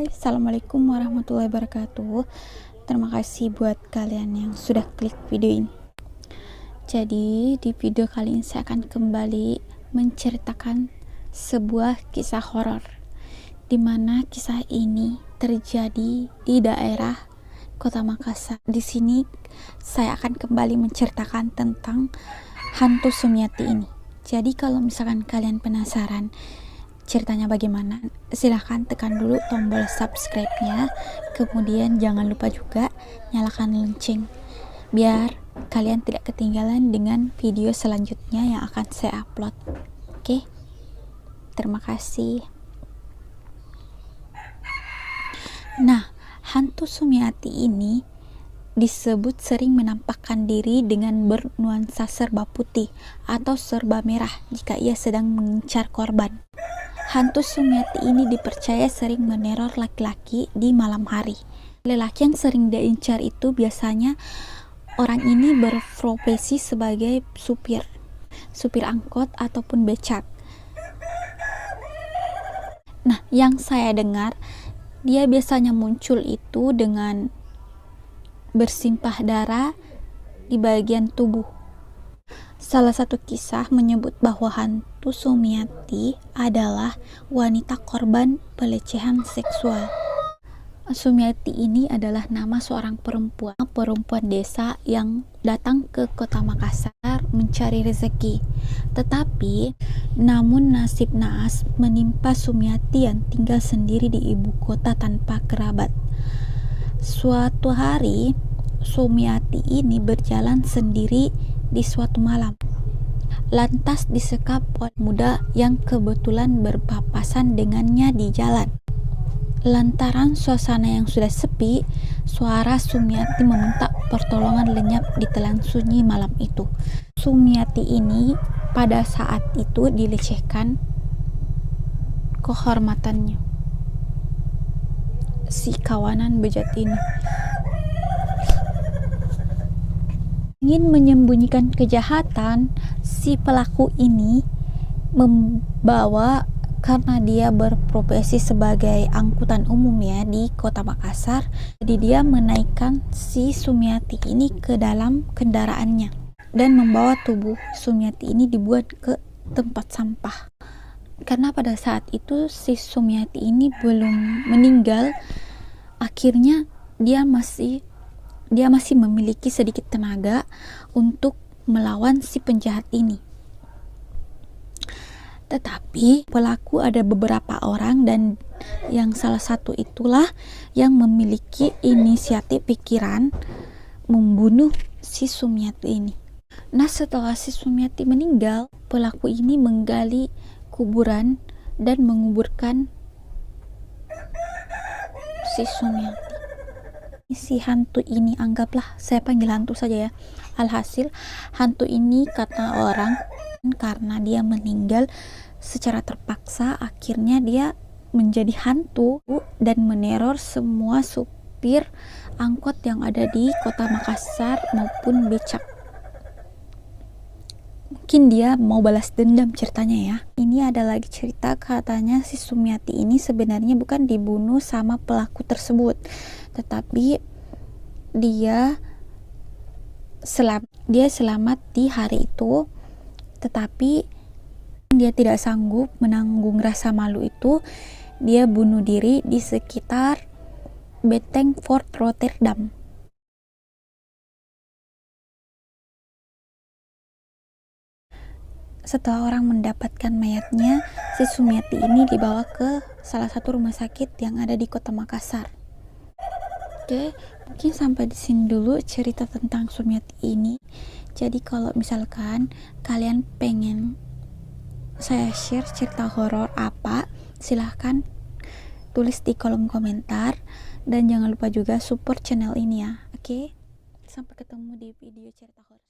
Assalamualaikum warahmatullahi wabarakatuh. Terima kasih buat kalian yang sudah klik video ini. Jadi di video kali ini saya akan kembali menceritakan sebuah kisah horor, dimana kisah ini terjadi di daerah Kota Makassar. Di sini saya akan kembali menceritakan tentang hantu Sumiati ini. Jadi kalau misalkan kalian penasaran ceritanya bagaimana, silahkan tekan dulu tombol subscribe-nya, kemudian jangan lupa juga nyalakan lonceng biar kalian tidak ketinggalan dengan video selanjutnya yang akan saya upload. Oke, terima kasih. Nah, hantu Sumiati ini disebut sering menampakkan diri dengan bernuansa serba putih atau serba merah jika ia sedang mengincar korban. Hantu Sumiati ini dipercaya sering meneror laki-laki di malam hari. Lelaki yang sering diincar itu biasanya orang ini berprofesi sebagai supir angkot ataupun becak. Nah, yang saya dengar, dia biasanya muncul itu dengan bersimpah darah di bagian tubuh. Salah satu kisah menyebut bahwa hantu Sumiati adalah wanita korban pelecehan seksual. Sumiati ini adalah nama seorang perempuan desa yang datang ke Kota Makassar mencari rezeki. Tetapi namun nasib naas menimpa Sumiati yang tinggal sendiri di ibu kota tanpa kerabat. Suatu hari Sumiati ini berjalan sendiri di suatu malam, lantas disekap oleh muda yang kebetulan berpapasan dengannya di jalan. Lantaran suasana yang sudah sepi, suara Sumiati meminta pertolongan lenyap di telan sunyi malam itu. Sumiati ini pada saat itu dilecehkan kehormatannya. Si kawanan bejat ini ingin menyembunyikan kejahatan. Si pelaku ini membawa, karena dia berprofesi sebagai angkutan umum ya di Kota Makassar, jadi dia menaikkan si Sumiati ini ke dalam kendaraannya dan membawa tubuh Sumiati ini dibuat ke tempat sampah. Karena pada saat itu si Sumiati ini belum meninggal, akhirnya dia masih memiliki sedikit tenaga untuk melawan si penjahat ini. Tetapi pelaku ada beberapa orang, dan yang salah satu itulah yang memiliki inisiatif pikiran membunuh si Sumiati ini. Nah, setelah si Sumiati meninggal, pelaku ini menggali kuburan dan menguburkan si Sumiati. Si hantu ini, anggaplah saya panggil hantu saja ya. Alhasil hantu ini kata orang karena dia meninggal secara terpaksa, akhirnya dia menjadi hantu dan meneror semua supir angkot yang ada di Kota Makassar maupun becak. Mungkin dia mau balas dendam ceritanya ya. Ini ada lagi cerita, katanya si Sumiati ini sebenarnya bukan dibunuh sama pelaku tersebut, tetapi dia selamat di hari itu. Tetapi dia tidak sanggup menanggung rasa malu itu, dia bunuh diri di sekitar Beteng Fort Rotterdam. Setelah orang mendapatkan mayatnya, si Sumiati ini dibawa ke salah satu rumah sakit yang ada di Kota Makassar. Oke, mungkin sampai di sini dulu cerita tentang Sumiati ini. Jadi kalau misalkan kalian pengen saya share cerita horor apa, silahkan tulis di kolom komentar, dan jangan lupa juga support channel ini ya. Oke, sampai ketemu di video cerita horor.